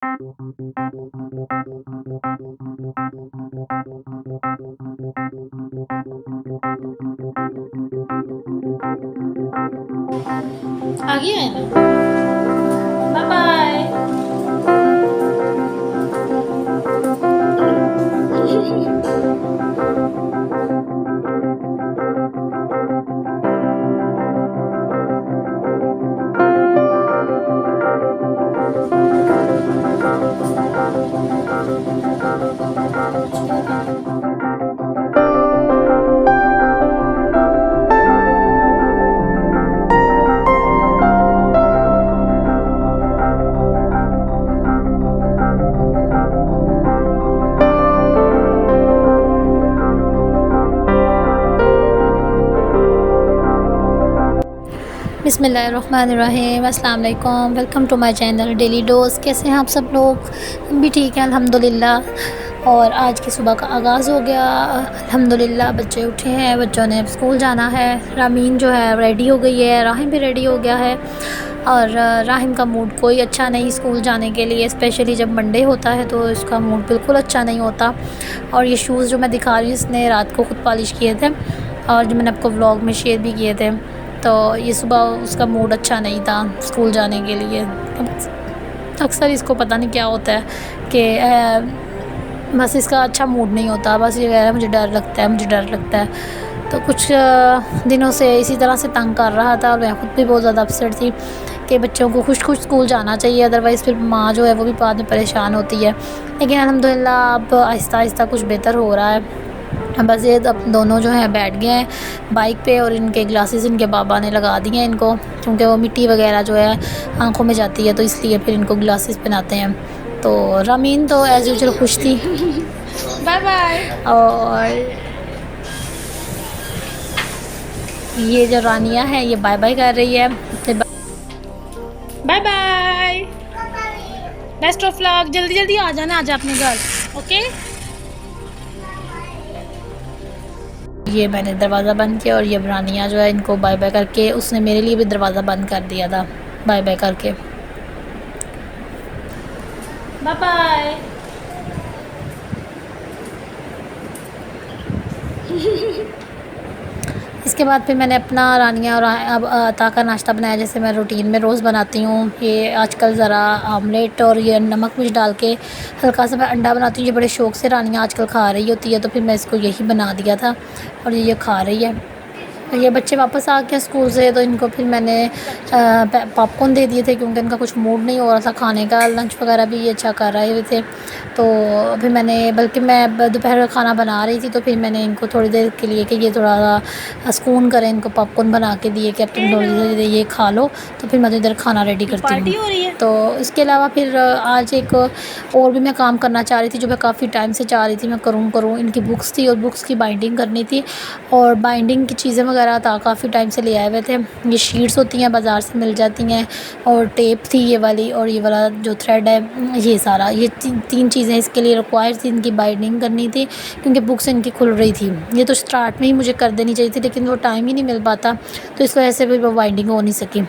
आ गया है ना। Bye bye. बिस्मिल्लाहिर्रहमानिर्रहीम, अस्सलाम वालेकुम। Welcome to my channel daily dose. कैसे हैं आप सब लोग? हम भी ठीक हैं अल्हम्दुलिल्लाह। और आज की सुबह का आगाज़ हो गया अल्हम्दुलिल्लाह। बच्चे उठे हैं, बच्चों ने अब स्कूल जाना है। रामीन जो है रेडी हो गई है, राहिम भी रेडी हो गया है। और राहिम का मूड कोई अच्छा नहीं स्कूल जाने के लिए, स्पेशली जब मंडे होता है तो इसका मूड बिल्कुल अच्छा नहीं होता। और ये शूज़ जो मैं दिखा रही हूँ इसने रात को ख़ुद पॉलिश किए थे और जो मैंने आपको व्लॉग में शेयर भी किए थे। तो ये सुबह उसका मूड अच्छा नहीं था स्कूल जाने के लिए। अक्सर इसको पता नहीं क्या होता है कि बस इसका अच्छा मूड नहीं होता, बस ये कह रहा है मुझे डर लगता है, मुझे डर लगता है। तो कुछ दिनों से इसी तरह से तंग कर रहा था और मैं ख़ुद भी बहुत ज़्यादा अपसेट थी कि बच्चों को खुश खुश स्कूल जाना चाहिए, अदरवाइज़ फिर माँ जो है वो भी बाद में परेशान होती है। लेकिन अल्हम्दुलिल्लाह अब आहिस्ता आहिस्ता कुछ बेहतर हो रहा है। बस ये अब दोनों जो हैं बैठ गए हैं बाइक पे और इनके ग्लासेस इनके बाबा ने लगा दिए हैं इनको, क्योंकि वो मिट्टी वगैरह जो है आंखों में जाती है तो इसलिए फिर इनको ग्लासेस पहनाते हैं। तो रामीन तो एज़ यूजुअल खुश थी। Bye bye. और ये जो रानिया है ये बाय बाय कर रही है। Bye bye, best of luck. जल्दी जल्दी आ जाना आज अपने घर, ओके। ये मैंने दरवाज़ा बंद किया और ये रानिया जो है इनको बाय बाय करके, उसने मेरे लिए भी दरवाज़ा बंद कर दिया था बाय बाय करके। Bye bye. इसके बाद फिर मैंने अपना रानिया और अब अता का नाश्ता बनाया, जैसे मैं रूटीन में रोज़ बनाती हूँ। ये आजकल ज़रा आमलेट और ये नमक मिर्च डाल के हल्का सा मैं अंडा बनाती हूँ। ये बड़े शौक़ से रानिया आजकल खा रही होती है, तो फिर मैं इसको यही बना दिया था और ये खा रही है। ये बच्चे वापस आ गए स्कूल से तो इनको फिर मैंने पॉपकॉर्न दे दिए थे, क्योंकि इनका कुछ मूड नहीं हो रहा था खाने का। लंच वगैरह भी ये अच्छा कर रहे हुए थे, तो फिर मैंने, बल्कि मैं दोपहर का खाना बना रही थी तो फिर मैंने इनको थोड़ी देर के लिए कि ये थोड़ा सा सुकून करें, इनको पॉपकॉर्न बना के दिए कि अब तुम थोड़ी देर ये खा लो, तो फिर मैं तो इधर खाना रेडी करती हूँ। तो इसके अलावा फिर आज एक और भी मैं काम करना चाह रही थी, जो मैं काफ़ी टाइम से चाह रही थी मैं करूँ। इनकी बुक्स थी और बुक्स की बाइंडिंग करनी थी, और बाइंडिंग की चीज़ें वगैरह था काफ़ी टाइम से ले आए हुए थे। ये शीट्स होती हैं बाज़ार से मिल जाती हैं, और टेप थी ये वाली, और ये वाला जो थ्रेड है, ये सारा, ये तीन चीज़ें इसके लिए रिक्वायर्ड थी। इनकी बाइंडिंग करनी थी क्योंकि बुक्स इनकी खुल रही थी। ये तो स्टार्ट में ही मुझे कर देनी चाहिए थी, लेकिन वो टाइम ही नहीं मिल पाता, तो इस वजह से भी वो बाइंडिंग हो नहीं सकी।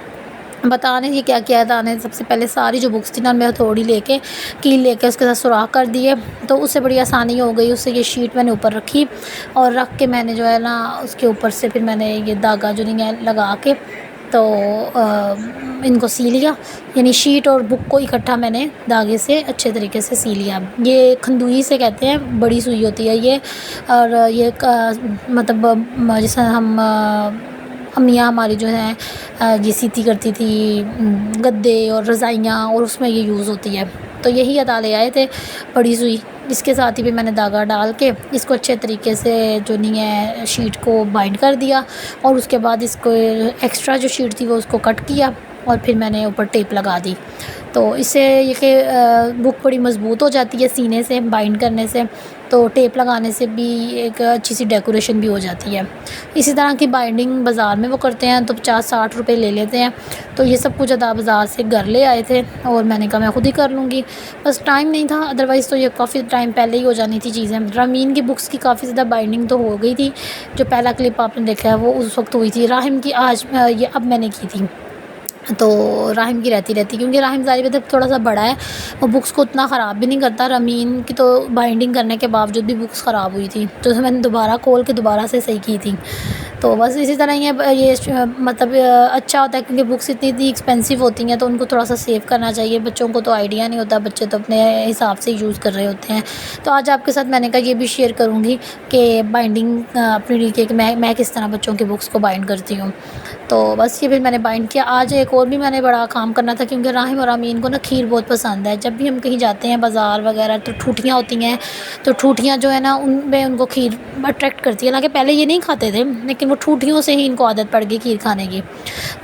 बताने ये क्या किया था, आने सबसे पहले सारी जो बुक्स थी ना, मैं हथौड़ी लेके कील लेके उसके साथ सुराख कर दिए, तो उससे बड़ी आसानी हो गई। उससे ये शीट मैंने ऊपर रखी और रख के मैंने जो है ना उसके ऊपर से फिर मैंने ये धागा जो नहीं है लगा के तो इनको सी लिया, यानी शीट और बुक को इकट्ठा मैंने धागे से अच्छे तरीके से सी लिया। ये खंदुई से कहते हैं, बड़ी सुई होती है ये, और ये मतलब जैसे हम अम्मियाँ हमारी जो हैं ये सीती करती थी गद्दे और रज़ाइयाँ, और उसमें ये यूज़ होती है। तो यही अदा ले आए थे बड़ी सुई, इसके साथ ही भी मैंने धागा डाल के इसको अच्छे तरीके से जो नहीं है शीट को बाइंड कर दिया, और उसके बाद इसको एक्स्ट्रा जो शीट थी वो उसको कट किया और फिर मैंने ऊपर टेप लगा दी। तो इससे ये कि बुक बड़ी मज़बूत हो जाती है सीने से, बाइंड करने से, तो टेप लगाने से भी एक अच्छी सी डेकोरेशन भी हो जाती है। इसी तरह की बाइंडिंग बाज़ार में वो करते हैं तो 50-60 रुपए ले लेते हैं। तो ये सब कुछ अदा बाज़ार से घर ले आए थे और मैंने कहा मैं ख़ुद ही कर लूँगी, बस टाइम नहीं था, अदरवाइज़ तो ये काफ़ी टाइम पहले ही हो जानी थी चीज़ें। रामीन की बुक्स की काफ़ी ज़्यादा बाइंडिंग तो हो गई थी, जो पहला क्लिप आपने देखा है वो उस वक्त हुई थी। राहिम की आज ये अब मैंने की थी। तो राहिम की रहती क्योंकि राहिम ज़ाहिर बात है थोड़ा सा बड़ा है, वो बुक्स को उतना ख़राब भी नहीं करता। रमीन की तो बाइंडिंग करने के बावजूद भी बुक्स ख़राब हुई थी, तो मैंने दोबारा खोल के दोबारा से सही की थी। तो बस इसी तरह मतलब अच्छा होता है क्योंकि बुक्स इतनी इतनी एक्सपेंसिव होती हैं, तो उनको थोड़ा सा सेव करना चाहिए। बच्चों को तो आइडिया नहीं होता, बच्चे तो अपने हिसाब से यूज़ कर रहे होते हैं। तो आज आपके साथ मैंने कहा ये भी शेयर करूँगी कि बाइंडिंग अपनी तरीके कि मैं किस तरह बच्चों की बुक्स को बाइंड करती हूँ। तो बस ये फिर मैंने बाइंड किया। आज एक और भी मैंने बड़ा काम करना था क्योंकि राहिम और अमीन को ना खीर बहुत पसंद है। जब भी हम कहीं जाते हैं बाज़ार वगैरह तो ठूठियाँ होती हैं, तो ठूठियाँ जो है ना उनमें उनको खीर अट्रैक्ट करती है। हालाँकि पहले ये नहीं खाते थे, लेकिन वो ठूठियों से ही इनको आदत पड़ गई खीर खाने की।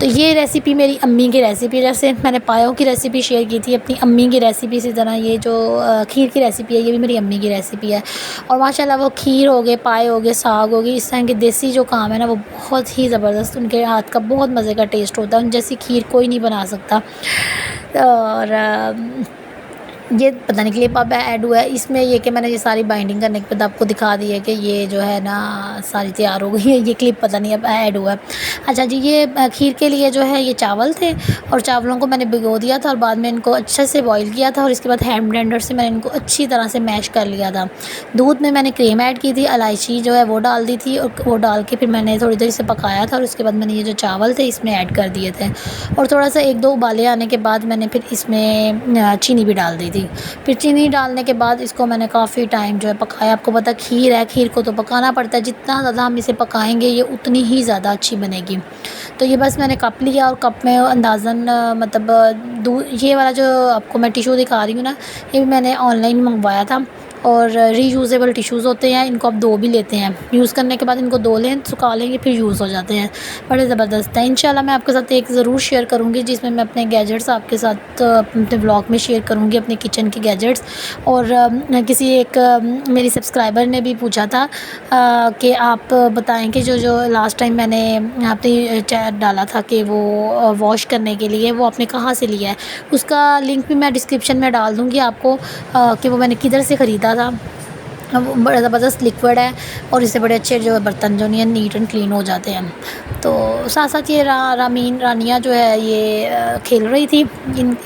तो ये रेसिपी मेरी अम्मी की रेसिपी है। जैसे मैंने पायों की रेसिपी शेयर की थी अपनी अम्मी की रेसिपी, इसी तरह ये जो खीर की रेसिपी है ये भी मेरी अम्मी की रेसिपी है। और माशाल्लाह वो खीर हो गए, पाए हो गए, साग हो गई, इस तरह के देसी जो काम है ना वो बहुत ही ज़बरदस्त, उनके हाथ का बहुत मज़े का टेस्ट होता है। उन जैसी खीर कोई नहीं बना सकता। और ये पता नहीं क्लिप अब ऐड हुआ है इसमें, ये कि मैंने ये सारी बाइंडिंग करने के बाद आपको दिखा दी है कि ये जो है ना सारी तैयार हो गई है। ये क्लिप पता नहीं अब ऐड हुआ है। अच्छा जी, ये खीर के लिए जो है ये चावल थे, और चावलों को मैंने भिगो दिया था और बाद में इनको अच्छे से बॉईल किया था, और इसके बाद हैंड ब्लेंडर से मैंने इनको अच्छी तरह से मैश कर लिया था। दूध में मैंने क्रीम ऐड की थी, इलायची जो है वो डाल दी थी, और वो डाल के फिर मैंने थोड़ी देर से पकाया था, और उसके बाद मैंने ये जो चावल थे इसमें ऐड कर दिए थे। और थोड़ा सा 1-2 उबाले आने के बाद मैंने फिर इसमें चीनी भी डाल दी थी। फिर चीनी डालने के बाद इसको मैंने काफ़ी टाइम जो है पकाया। आपको पता खीर है, खीर को तो पकाना पड़ता है, जितना ज़्यादा हम इसे पकाएंगे ये उतनी ही ज़्यादा अच्छी बनेगी। तो ये बस मैंने कप लिया, और कप में अंदाज़न ये वाला जो आपको मैं टिशू दिखा रही हूँ ना, ये भी मैंने ऑनलाइन मंगवाया था। और रीयूज़ेबल टिश्यूज़ होते हैं, इनको आप धो भी लेते हैं, यूज़ करने के बाद इनको धो लें, सुखा लेंगे, फिर यूज़ हो जाते हैं, बड़े ज़बरदस्त हैं। इंशाल्लाह मैं आपके साथ एक ज़रूर शेयर करूँगी जिसमें मैं अपने गैजेट्स आपके साथ अपने व्लॉग में शेयर करूँगी, अपने किचन के गैजेट्स। और किसी एक मेरी सब्सक्राइबर ने भी पूछा था कि आप बताएं कि जो लास्ट टाइम मैंने आपने चैट डाला था कि वो वॉश करने के लिए वो आपने कहाँ से लिया है, उसका लिंक भी मैं डिस्क्रिप्शन में डाल दूँगी आपको कि वो मैंने किधर से ख़रीदा था। वो बड़ा ज़बरदस्त लिक्विड है, और इससे बड़े अच्छे जो है बर्तन जो नहीं है नीट एंड क्लीन हो जाते हैं। तो साथ साथ ये रानिया जो है ये खेल रही थी।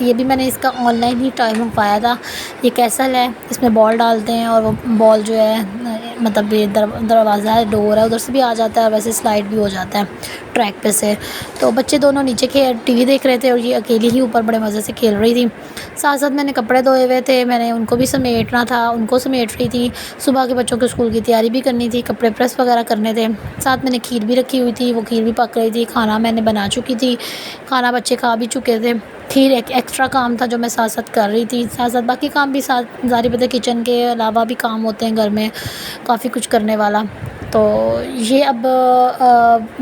ये भी मैंने इसका ऑनलाइन ही टॉय मंगवाया था। ये कैसल है, इसमें बॉल डालते हैं और वो बॉल जो है मतलब ये दरवाज़ा है, डोर है, उधर से भी आ जाता है, वैसे स्लाइड भी हो जाता है ट्रैक पे से। तो बच्चे दोनों नीचे टीवी देख रहे थे और ये अकेली ही ऊपर बड़े मज़े से खेल रही थी। साथ साथ मैंने कपड़े धोए हुए थे, मैंने उनको भी समेटना था, उनको समेट रही थी। सुबह के बच्चों के स्कूल की तैयारी भी करनी थी, कपड़े प्रेस वगैरह करने थे। साथ मैंने खीर भी रखी हुई थी, वो खीर भी पक रही थी। खाना मैंने बना चुकी थी, खाना बच्चे खा भी चुके थे। खीर एक एक्स्ट्रा काम था जो मैं साथ साथ कर रही थी। साथ साथ बाकी काम भी साथ जारी पता किचन के अलावा भी काम होते हैं घर में, काफ़ी कुछ करने वाला। तो ये अब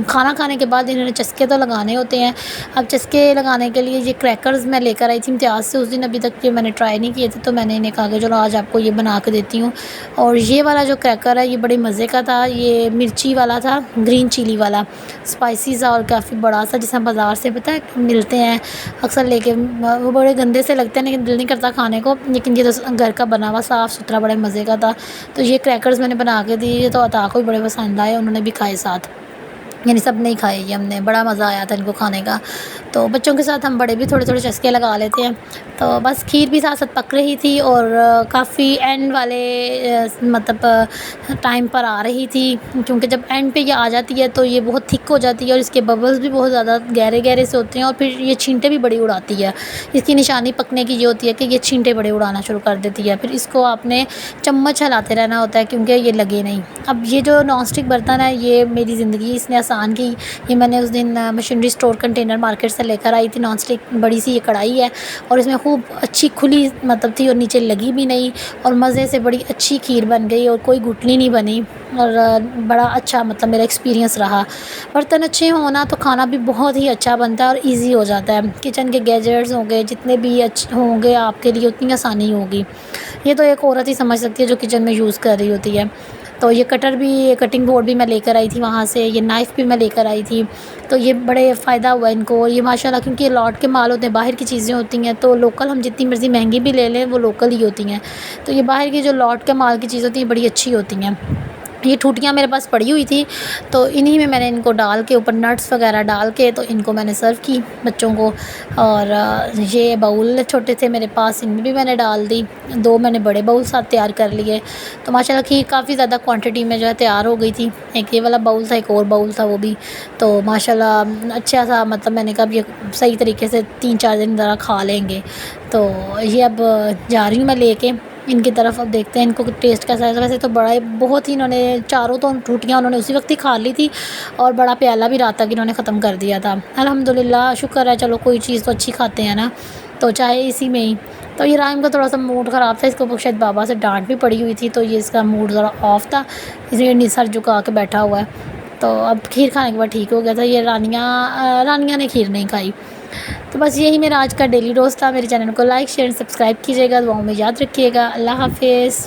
खाना खाने के बाद इन्होंने चस्के तो लगाने होते हैं। अब चस्के लगाने के लिए ये क्रैकर्स मैं लेकर आई थी इम्तियाज़ से उस दिन, अभी तक ये मैंने ट्राई नहीं किए थे, तो मैंने इन्हें कहा कि चलो आज आपको ये बना के देती हूँ। और ये वाला जो क्रैकर है ये बड़े मज़े का था, ये मिर्ची वाला था, ग्रीन चिली वाला, स्पाइसी सा और काफ़ी बड़ा सा, जिसे हम बाज़ार से पता है मिलते हैं अक्सर लेके। वो बड़े गंदे से लगते हैं लेकिन दिल नहीं करता खाने को, लेकिन ये तो घर का बना हुआ साफ़ सुथरा बड़े मज़े का था। तो ये क्रैकर्स मैंने बना के दिए, तो अता को भी बड़े पसंद आए, उन्होंने भी खाए साथ, यानी सब नहीं खाए ये, हमने बड़ा मज़ा आया था इनको खाने का। तो बच्चों के साथ हम बड़े भी थोड़े थोड़े चस्के लगा लेते हैं। तो बस खीर भी साथ साथ पक रही थी, और काफ़ी एंड वाले मतलब टाइम पर आ रही थी, क्योंकि जब एंड पे ये आ जाती है तो ये बहुत थिक हो जाती है, और इसके बबल्स भी बहुत ज़्यादा गहरे गहरे से होते हैं, और फिर ये छींटे भी बड़ी उड़ाती है। इसकी निशानी पकने की ये होती है कि ये छींटे बड़े उड़ाना शुरू कर देती है। फिर इसको आपने चम्मच हिलाते रहना होता है क्योंकि ये लगे नहीं। अब ये जो नॉन स्टिक बर्तन है ये मेरी ज़िंदगी इसने आसान की। ये मैंने उस दिन मशीनरी स्टोर कंटेनर मार्केट से लेकर आई थी, नॉन स्टिक बड़ी सी ये कढ़ाई है, और इसमें खूब अच्छी खुली मतलब थी, और नीचे लगी भी नहीं, और मज़े से बड़ी अच्छी खीर बन गई, और कोई गुठली नहीं बनी, और बड़ा अच्छा मतलब मेरा एक्सपीरियंस रहा। बर्तन अच्छे होना तो खाना भी बहुत ही अच्छा बनता है और ईज़ी हो जाता है। किचन के गैजेट्स होंगे जितने भी अच्छे होंगे आपके लिए उतनी आसानी होगी। ये तो एक औरत ही समझ सकती है जो किचन में यूज़ कर रही होती है। तो ये कटिंग बोर्ड भी मैं लेकर आई थी वहाँ से, ये नाइफ़ भी मैं लेकर आई थी। तो ये बड़े फ़ायदा हुआ इनको, और ये माशाल्लाह क्योंकि ये लॉट के माल होते हैं, बाहर की चीज़ें होती हैं, तो लोकल हम जितनी मर्ज़ी महंगी भी ले लें वो लोकल ही होती हैं। तो ये बाहर की जो लॉट के माल की चीज़ होती हैं बड़ी अच्छी होती हैं। ये ठूटियाँ मेरे पास पड़ी हुई थी, तो इन्हीं में मैंने इनको डाल के ऊपर नट्स वगैरह डाल के तो इनको मैंने सर्व की बच्चों को। और ये बाउल छोटे थे मेरे पास, इनमें भी मैंने डाल दी। 2 मैंने बड़े बाउल साथ तैयार कर लिए। तो माशाल्लाह खीर काफ़ी ज़्यादा क्वांटिटी में जो है तैयार हो गई थी। एक ये वाला बाउल था, एक और बाउल था वो भी। तो माशाल्लाह अच्छा सा, मतलब मैंने कहा अब ये सही तरीके से 3-4 दिन ज़रा खा लेंगे। तो ये अब जा रही हूँ मैं लेके इनकी तरफ। अब देखते हैं इनको टेस्ट कैसा है। वैसे तो बड़ा ही बहुत ही इन्होंने चारों तो टूटियाँ उन्होंने उसी वक्त ही खा ली थी, और बड़ा प्याला भी रात तक इन्होंने ख़त्म कर दिया था। अल्हम्दुलिल्लाह, शुक्र है, चलो कोई चीज़ तो अच्छी खाते हैं ना, तो चाहे इसी में ही। तो ये राइम का थोड़ा सा मूड ख़राब था, इसको शायद बाबा से डांट भी पड़ी हुई थी, तो ये इसका मूड ज़रा ऑफ था, इसलिए सर झुका के बैठा हुआ है। तो अब खीर खाने के बाद ठीक हो गया था। ये रानिया ने खीर नहीं खाई। तो बस यही मेरा आज का डेली रोज़ था। मेरे चैनल को लाइक शेयर सब्सक्राइब कीजिएगा, दुआओं में याद रखिएगा। अल्लाह हाफ़िज़।